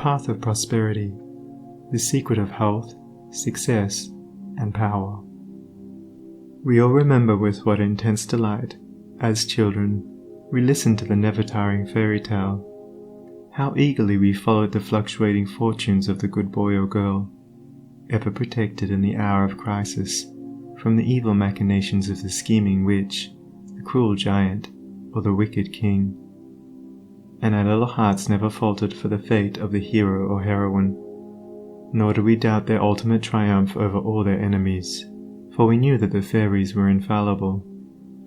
path of prosperity, the secret of health, success, and power. We all remember with what intense delight, as children, we listened to the never-tiring fairy tale. How eagerly we followed the fluctuating fortunes of the good boy or girl, ever protected in the hour of crisis from the evil machinations of the scheming witch, the cruel giant, or the wicked king. And our little hearts never faltered for the fate of the hero or heroine, nor do we doubt their ultimate triumph over all their enemies, for we knew that the fairies were infallible,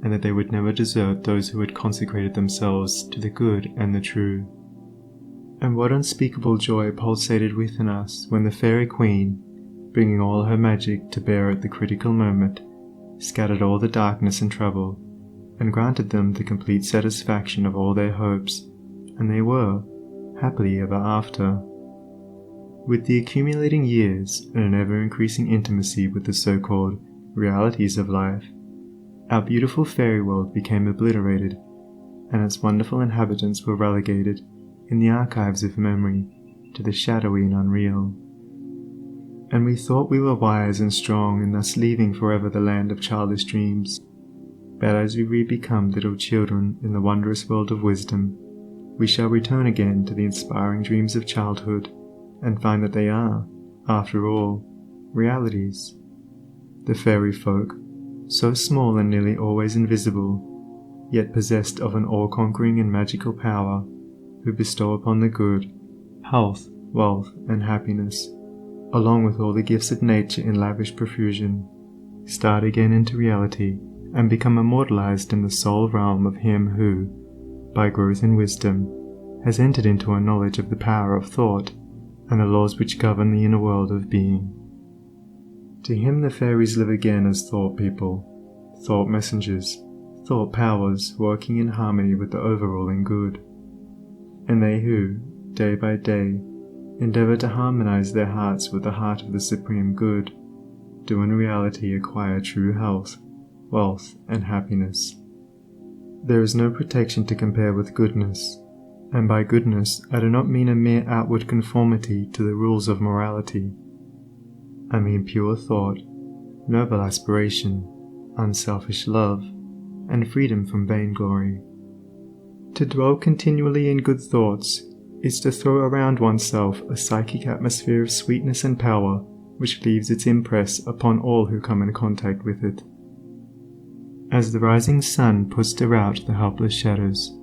and that they would never desert those who had consecrated themselves to the good and the true. And what unspeakable joy pulsated within us when the fairy queen, bringing all her magic to bear at the critical moment, scattered all the darkness and trouble, and granted them the complete satisfaction of all their hopes, and they were, happily ever after. With the accumulating years and an ever-increasing intimacy with the so-called realities of life, our beautiful fairy world became obliterated, and its wonderful inhabitants were relegated, in the archives of memory, to the shadowy and unreal. And we thought we were wise and strong in thus leaving forever the land of childish dreams. But as we re-become little children in the wondrous world of wisdom, we shall return again to the inspiring dreams of childhood, and find that they are, after all, realities. The fairy folk, so small and nearly always invisible, yet possessed of an all-conquering and magical power, who bestow upon the good health, wealth, and happiness, along with all the gifts of nature in lavish profusion, start again into reality and become immortalized in the soul realm of him who, by growth in wisdom, has entered into a knowledge of the power of thought and the laws which govern the inner world of being. To him the fairies live again as thought people, thought messengers, thought powers working in harmony with the overruling good. And they who, day by day, endeavor to harmonize their hearts with the heart of the supreme good, do in reality acquire true health, wealth, and happiness. There is no protection to compare with goodness, and by goodness I do not mean a mere outward conformity to the rules of morality. I mean pure thought, noble aspiration, unselfish love, and freedom from vainglory. To dwell continually in good thoughts is to throw around oneself a psychic atmosphere of sweetness and power which leaves its impress upon all who come in contact with it. As the rising sun puts to rout the helpless shadows,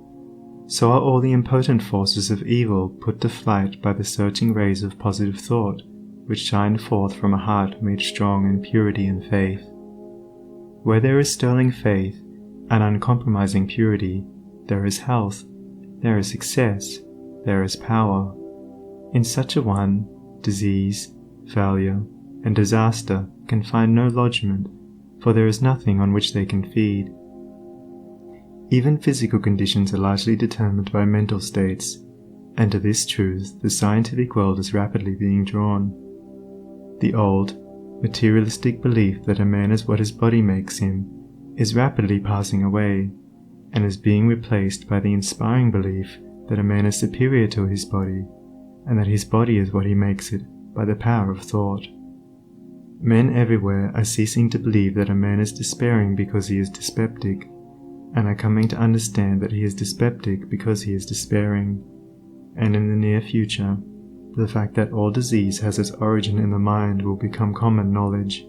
so are all the impotent forces of evil put to flight by the searching rays of positive thought which shine forth from a heart made strong in purity and faith. Where there is sterling faith and uncompromising purity, there is health, there is success, there is power. In such a one, disease, failure, and disaster can find no lodgment, for there is nothing on which they can feed. Even physical conditions are largely determined by mental states, and to this truth the scientific world is rapidly being drawn. The old, materialistic belief that a man is what his body makes him is rapidly passing away, and is being replaced by the inspiring belief that a man is superior to his body, and that his body is what he makes it by the power of thought. Men everywhere are ceasing to believe that a man is despairing because he is dyspeptic, and are coming to understand that he is dyspeptic because he is despairing, and in the near future, the fact that all disease has its origin in the mind will become common knowledge.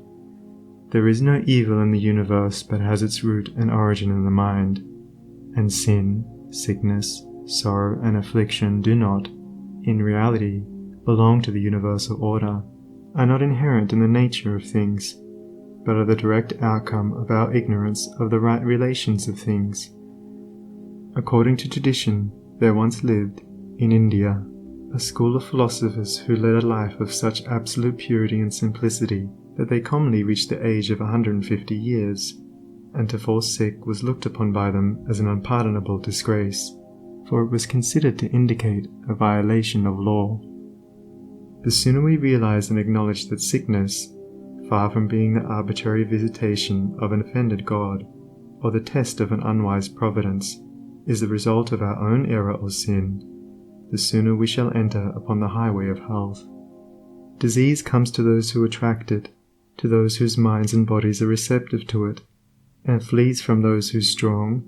There is no evil in the universe but has its root and origin in the mind, and sin, sickness, sorrow, and affliction do not, in reality, belong to the universal order, are not inherent in the nature of things, but are the direct outcome of our ignorance of the right relations of things. According to tradition, there once lived, in India, a school of philosophers who led a life of such absolute purity and simplicity that they commonly reached the age of 150 years, and to fall sick was looked upon by them as an unpardonable disgrace, for it was considered to indicate a violation of law. The sooner we realize and acknowledge that sickness, far from being the arbitrary visitation of an offended God, or the test of an unwise providence, is the result of our own error or sin, the sooner we shall enter upon the highway of health. Disease comes to those who attract it, to those whose minds and bodies are receptive to it, and flees from those whose strong,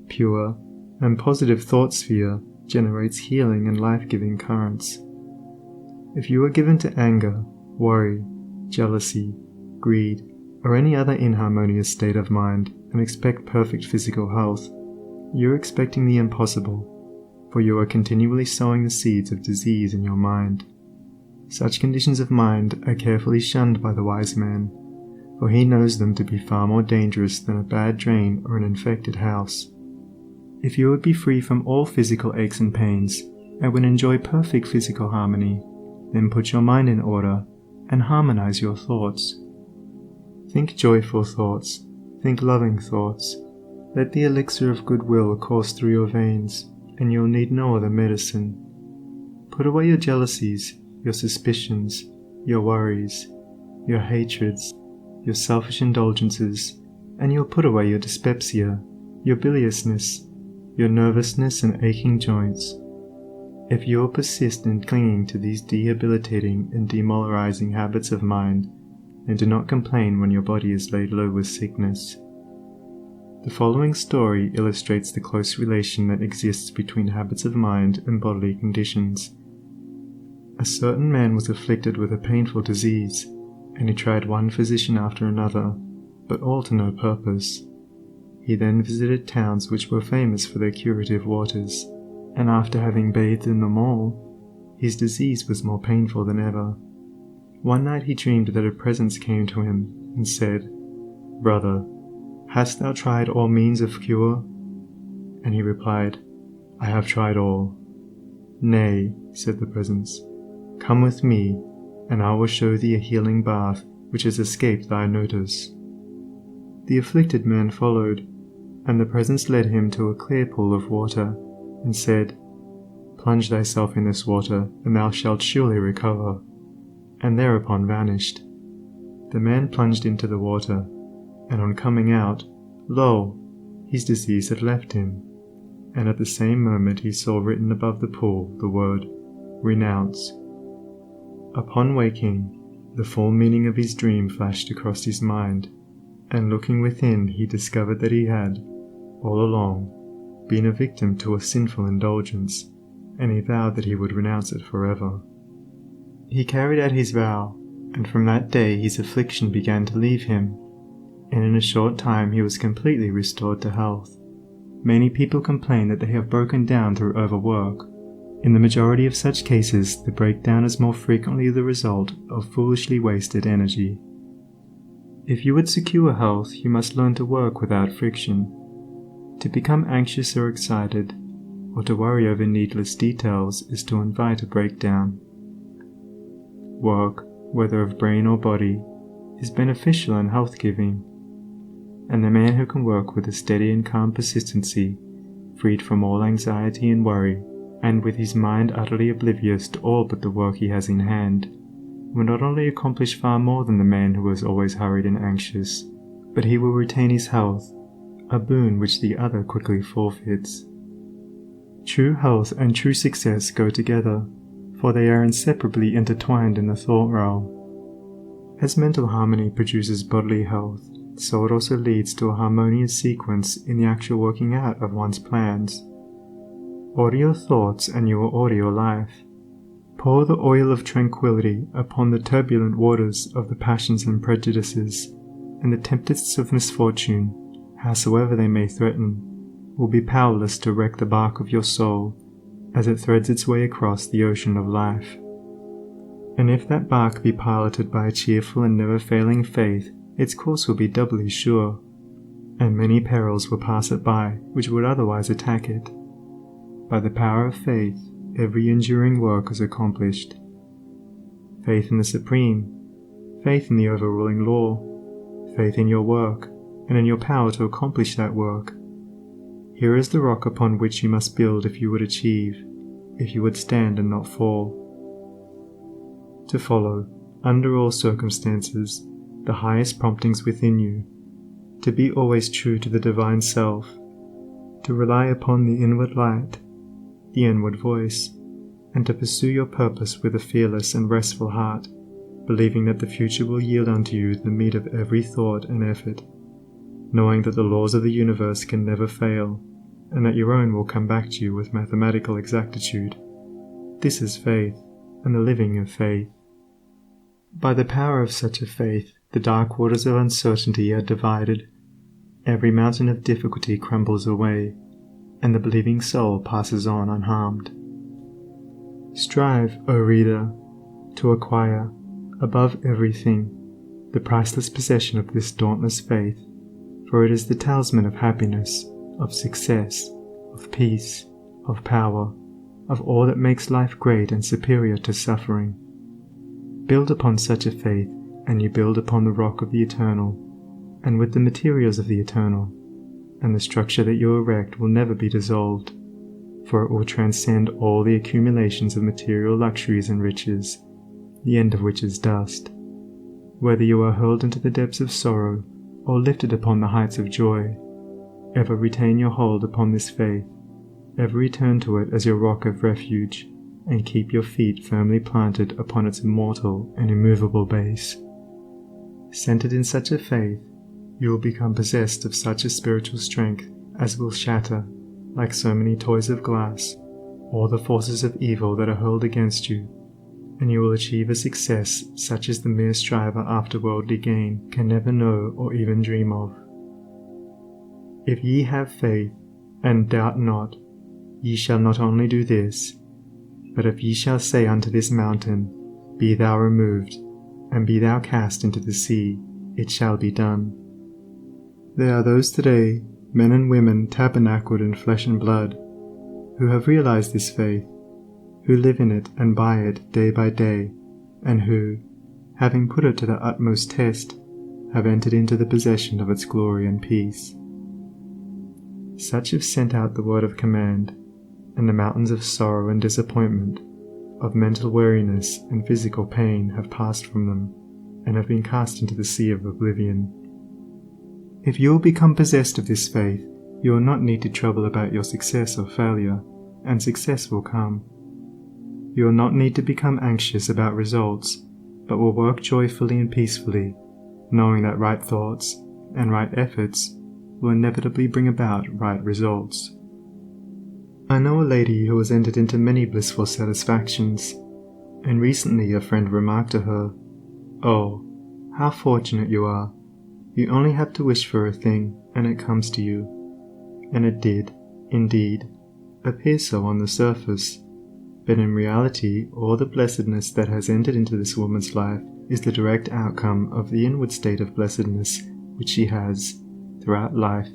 pure, and positive thought sphere generates healing and life-giving currents. If you are given to anger, worry, jealousy, greed, or any other inharmonious state of mind and expect perfect physical health, you are expecting the impossible, for you are continually sowing the seeds of disease in your mind. Such conditions of mind are carefully shunned by the wise man, for he knows them to be far more dangerous than a bad drain or an infected house. If you would be free from all physical aches and pains, and would enjoy perfect physical harmony, then put your mind in order and harmonize your thoughts. Think joyful thoughts, think loving thoughts. Let the elixir of goodwill course through your veins, and you'll need no other medicine. Put away your jealousies, your suspicions, your worries, your hatreds, your selfish indulgences, and you'll put away your dyspepsia, your biliousness, your nervousness and aching joints. If you will persist in clinging to these debilitating and demoralizing habits of mind, then do not complain when your body is laid low with sickness. The following story illustrates the close relation that exists between habits of mind and bodily conditions. A certain man was afflicted with a painful disease, and he tried one physician after another, but all to no purpose. He then visited towns which were famous for their curative waters, and after having bathed in them all, his disease was more painful than ever. One night he dreamed that a presence came to him and said, "Brother, hast thou tried all means of cure?" And he replied, "I have tried all." "Nay," said the presence, "come with me, and I will show thee a healing bath which has escaped thy notice." The afflicted man followed, and the presence led him to a clear pool of water, and said, "Plunge thyself in this water, and thou shalt surely recover," and thereupon vanished. The man plunged into the water, and on coming out, lo! his disease had left him, and at the same moment he saw written above the pool the word, "Renounce." Upon waking, the full meaning of his dream flashed across his mind, and looking within he discovered that he had, all along, been a victim to a sinful indulgence, and he vowed that he would renounce it forever. He carried out his vow, and from that day his affliction began to leave him, and in a short time he was completely restored to health. Many people complain that they have broken down through overwork. In the majority of such cases, the breakdown is more frequently the result of foolishly wasted energy. If you would secure health, you must learn to work without friction. To become anxious or excited, or to worry over needless details, is to invite a breakdown. Work, whether of brain or body, is beneficial and health-giving, and the man who can work with a steady and calm persistency, freed from all anxiety and worry, and with his mind utterly oblivious to all but the work he has in hand, will not only accomplish far more than the man who is always hurried and anxious, but he will retain his health, a boon which the other quickly forfeits. True health and true success go together, for they are inseparably intertwined in the thought realm. As mental harmony produces bodily health, so it also leads to a harmonious sequence in the actual working out of one's plans. Order your thoughts and you will order your life. Pour the oil of tranquility upon the turbulent waters of the passions and prejudices, and the tempests of misfortune, howsoever they may threaten, will be powerless to wreck the bark of your soul as it threads its way across the ocean of life. And if that bark be piloted by a cheerful and never-failing faith, its course will be doubly sure, and many perils will pass it by which would otherwise attack it. By the power of faith, every enduring work is accomplished. Faith in the Supreme, faith in the overruling law, faith in your work, and in your power to accomplish that work. Here is the rock upon which you must build if you would achieve, if you would stand and not fall. To follow, under all circumstances, the highest promptings within you, to be always true to the divine self, to rely upon the inward light, the inward voice, and to pursue your purpose with a fearless and restful heart, believing that the future will yield unto you the meed of every thought and effort, knowing that the laws of the universe can never fail, and that your own will come back to you with mathematical exactitude. This is faith, and the living of faith. By the power of such a faith, the dark waters of uncertainty are divided, every mountain of difficulty crumbles away, and the believing soul passes on unharmed. Strive, O reader, to acquire, above everything, the priceless possession of this dauntless faith, for it is the talisman of happiness, of success, of peace, of power, of all that makes life great and superior to suffering. Build upon such a faith, and you build upon the rock of the eternal, and with the materials of the eternal, and the structure that you erect will never be dissolved, for it will transcend all the accumulations of material luxuries and riches, the end of which is dust. Whether you are hurled into the depths of sorrow, or lifted upon the heights of joy, ever retain your hold upon this faith, ever return to it as your rock of refuge, and keep your feet firmly planted upon its immortal and immovable base. Centered in such a faith, you will become possessed of such a spiritual strength as will shatter, like so many toys of glass, all the forces of evil that are hurled against you, and you will achieve a success such as the mere striver after worldly gain can never know or even dream of. If ye have faith, and doubt not, ye shall not only do this, but if ye shall say unto this mountain, Be thou removed, and be thou cast into the sea, it shall be done. There are those today, men and women tabernacled in flesh and blood, who have realized this faith, who live in it and by it day by day, and who, having put it to the utmost test, have entered into the possession of its glory and peace. Such have sent out the word of command, and the mountains of sorrow and disappointment, of mental weariness and physical pain have passed from them, and have been cast into the sea of oblivion. If you will become possessed of this faith, you will not need to trouble about your success or failure, and success will come. You will not need to become anxious about results, but will work joyfully and peacefully, knowing that right thoughts and right efforts will inevitably bring about right results. I know a lady who has entered into many blissful satisfactions, and recently a friend remarked to her, "Oh, how fortunate you are. You only have to wish for a thing, and it comes to you." And it did, indeed, appear so on the surface, but in reality all the blessedness that has entered into this woman's life is the direct outcome of the inward state of blessedness which she has, throughout life,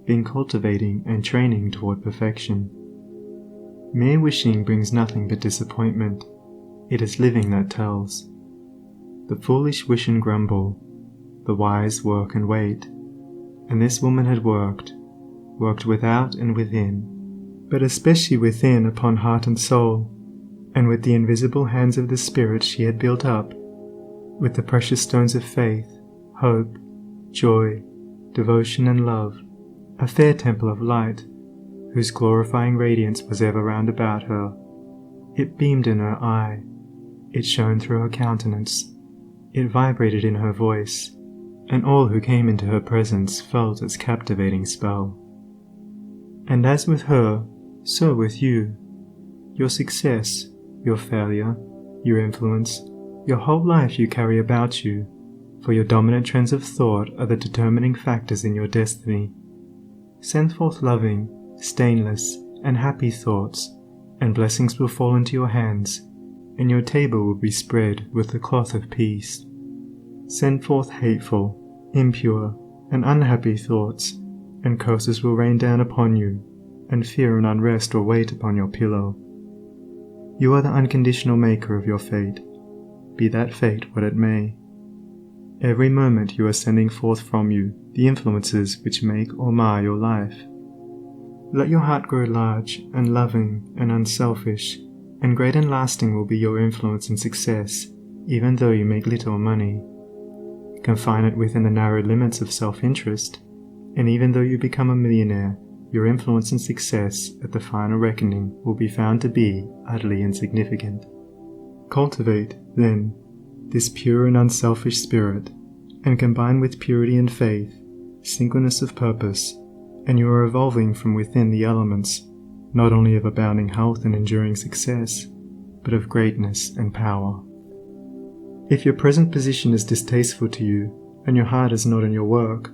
been cultivating and training toward perfection. Mere wishing brings nothing but disappointment. It is living that tells. The foolish wish and grumble, the wise work and wait, and this woman had worked without and within, but especially within upon heart and soul, and with the invisible hands of the Spirit she had built up, with the precious stones of faith, hope, joy, devotion and love, a fair temple of light, whose glorifying radiance was ever round about her. It beamed in her eye, it shone through her countenance, it vibrated in her voice, and all who came into her presence felt its captivating spell. And as with her, so with you. Your success, your failure, your influence, your whole life you carry about you, for your dominant trends of thought are the determining factors in your destiny. Send forth loving, stainless, and happy thoughts, and blessings will fall into your hands, and your table will be spread with the cloth of peace. Send forth hateful, impure, and unhappy thoughts, and curses will rain down upon you, and fear and unrest will wait upon your pillow. You are the unconditional maker of your fate, be that fate what it may. Every moment you are sending forth from you the influences which make or mar your life. Let your heart grow large and loving and unselfish, and great and lasting will be your influence and success, even though you make little money. Confine it within the narrow limits of self-interest, and even though you become a millionaire, your influence and success at the final reckoning will be found to be utterly insignificant. Cultivate, then, this pure and unselfish spirit, and combine with purity and faith, singleness of purpose, and you are evolving from within the elements, not only of abounding health and enduring success, but of greatness and power. If your present position is distasteful to you, and your heart is not in your work,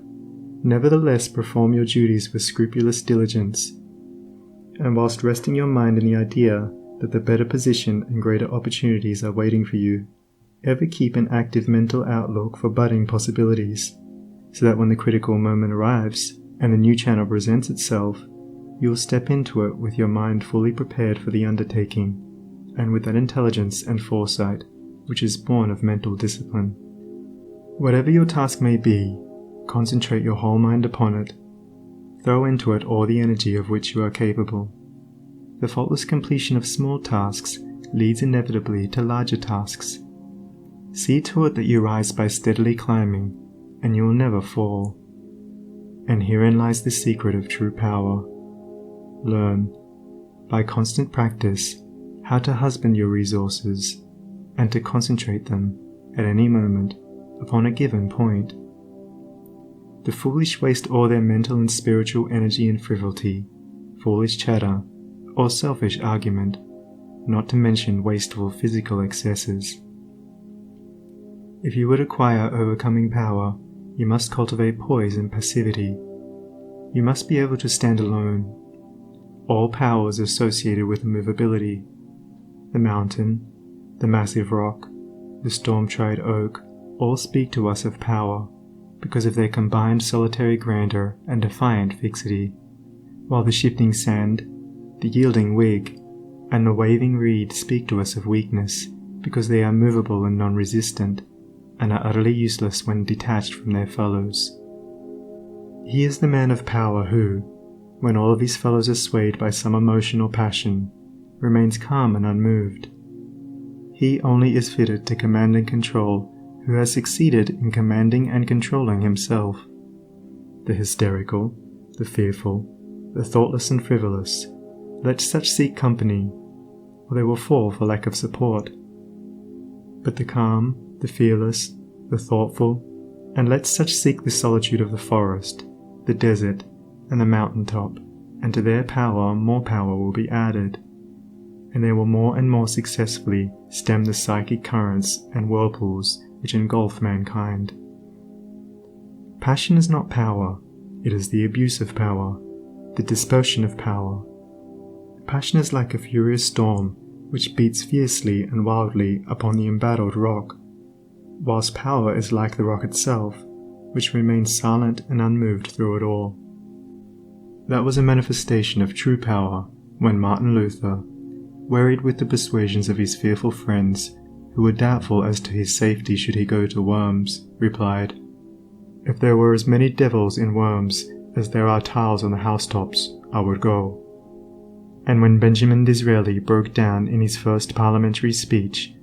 nevertheless perform your duties with scrupulous diligence, and whilst resting your mind in the idea that the better position and greater opportunities are waiting for you, ever keep an active mental outlook for budding possibilities, so that when the critical moment arrives and the new channel presents itself, you will step into it with your mind fully prepared for the undertaking, and with that intelligence and foresight which is born of mental discipline. Whatever your task may be, concentrate your whole mind upon it. Throw into it all the energy of which you are capable. The faultless completion of small tasks leads inevitably to larger tasks. See to it that you rise by steadily climbing, and you will never fall. And herein lies the secret of true power. Learn, by constant practice, how to husband your resources, and to concentrate them, at any moment, upon a given point. The foolish waste all their mental and spiritual energy in frivolity, foolish chatter, or selfish argument, not to mention wasteful physical excesses. If you would acquire overcoming power, you must cultivate poise and passivity. You must be able to stand alone. All power is associated with immovability. The mountain, the massive rock, the storm-tried oak, all speak to us of power, because of their combined solitary grandeur and defiant fixity, while the shifting sand, the yielding twig, and the waving reed speak to us of weakness, because they are movable and non-resistant, and are utterly useless when detached from their fellows. He is the man of power who, when all of his fellows are swayed by some emotion or passion, remains calm and unmoved. He only is fitted to command and control who has succeeded in commanding and controlling himself. The hysterical, the fearful, the thoughtless and frivolous, let such seek company, or they will fall for lack of support. But the calm, the fearless, the thoughtful, and let such seek the solitude of the forest, the desert, and the mountain top, and to their power more power will be added, and they will more and more successfully stem the psychic currents and whirlpools which engulf mankind. Passion is not power, it is the abuse of power, the dispersion of power. Passion is like a furious storm which beats fiercely and wildly upon the embattled rock, whilst power is like the rock itself, which remains silent and unmoved through it all. That was a manifestation of true power when Martin Luther, wearied with the persuasions of his fearful friends, who were doubtful as to his safety should he go to Worms, replied, "If there were as many devils in Worms as there are tiles on the housetops, I would go." And when Benjamin Disraeli broke down in his first parliamentary speech,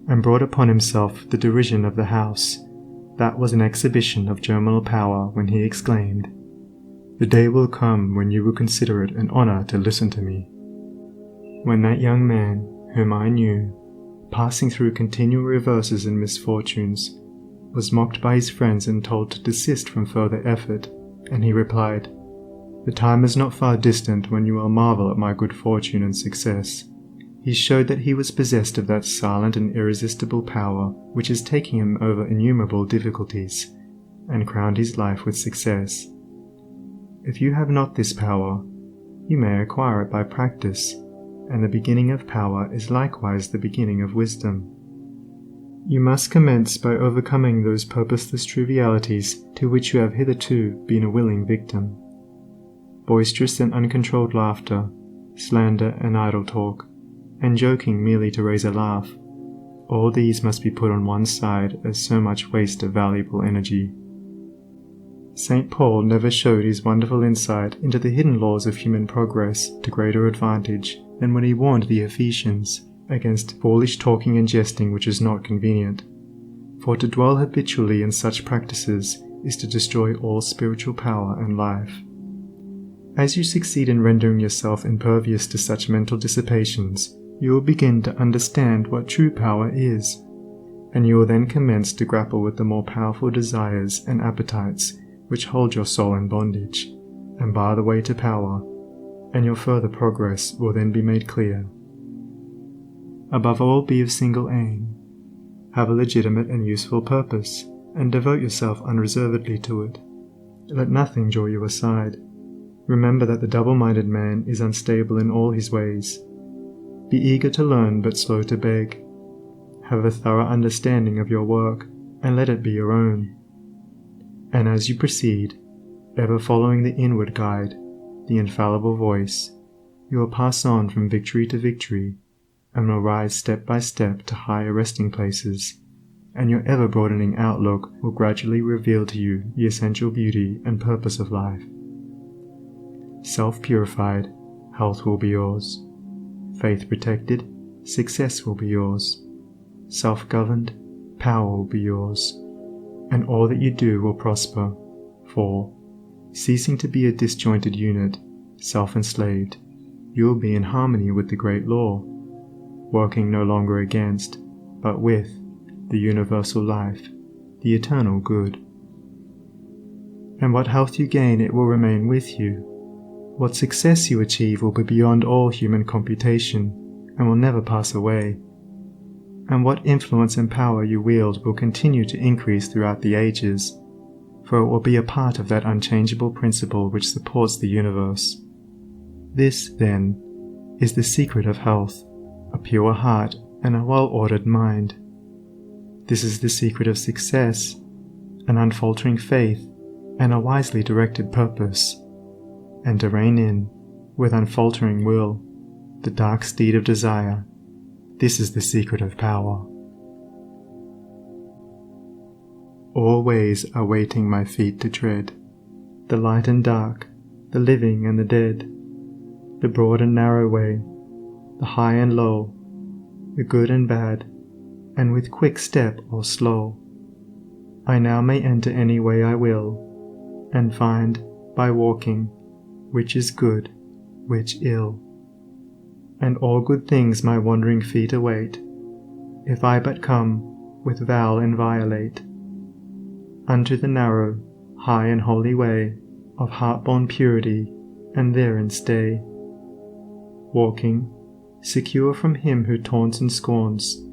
and brought upon himself the derision of the House, that was an exhibition of germinal power when he exclaimed, "The day will come when you will consider it an honour to listen to me." When that young man, whom I knew, passing through continual reverses and misfortunes, was mocked by his friends and told to desist from further effort, and he replied, "The time is not far distant when you will marvel at my good fortune and success," he showed that he was possessed of that silent and irresistible power which is taking him over innumerable difficulties, and crowned his life with success. If you have not this power, you may acquire it by practice, and the beginning of power is likewise the beginning of wisdom. You must commence by overcoming those purposeless trivialities to which you have hitherto been a willing victim. Boisterous and uncontrolled laughter, slander and idle talk, and joking merely to raise a laugh, all these must be put on one side as so much waste of valuable energy. St. Paul never showed his wonderful insight into the hidden laws of human progress to greater advantage than when he warned the Ephesians against foolish talking and jesting which is not convenient, for to dwell habitually in such practices is to destroy all spiritual power and life. As you succeed in rendering yourself impervious to such mental dissipations, you will begin to understand what true power is, and you will then commence to grapple with the more powerful desires and appetites which hold your soul in bondage and bar the way to power, and your further progress will then be made clear. Above all, be of single aim. Have a legitimate and useful purpose, and devote yourself unreservedly to it. Let nothing draw you aside. Remember that the double-minded man is unstable in all his ways. Be eager to learn but slow to beg. Have a thorough understanding of your work, and let it be your own. And as you proceed, ever following the inward guide, the infallible voice, you will pass on from victory to victory, and will rise step by step to higher resting places, and your ever-broadening outlook will gradually reveal to you the essential beauty and purpose of life. Self-purified, health will be yours. Faith protected, success will be yours. Self-governed, power will be yours. And all that you do will prosper, for, ceasing to be a disjointed unit, self-enslaved, you will be in harmony with the great law, working no longer against, but with, the universal life, the eternal good. And what health you gain, it will remain with you. What success you achieve will be beyond all human computation, and will never pass away. And what influence and power you wield will continue to increase throughout the ages, for it will be a part of that unchangeable principle which supports the universe. This, then, is the secret of health, a pure heart and a well-ordered mind. This is the secret of success, an unfaltering faith and a wisely directed purpose, and to rein in, with unfaltering will, the dark steed of desire. This is the secret of power. All ways are waiting my feet to tread, the light and dark, the living and the dead, the broad and narrow way, the high and low, the good and bad, and with quick step or slow, I now may enter any way I will, and find, by walking, which is good, which ill. And all good things my wandering feet await, if I but come with vow inviolate, unto the narrow, high and holy way of heart-born purity, and therein stay, walking, secure from him who taunts and scorns,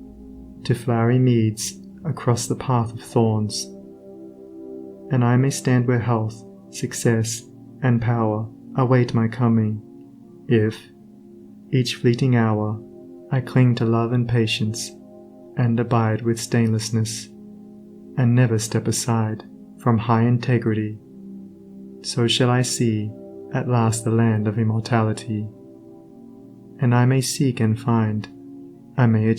to flowery meads across the path of thorns. And I may stand where health, success, and power await my coming, if, each fleeting hour, I cling to love and patience, and abide with stainlessness, and never step aside from high integrity. So shall I see at last the land of immortality, and I may seek and find, I may achieve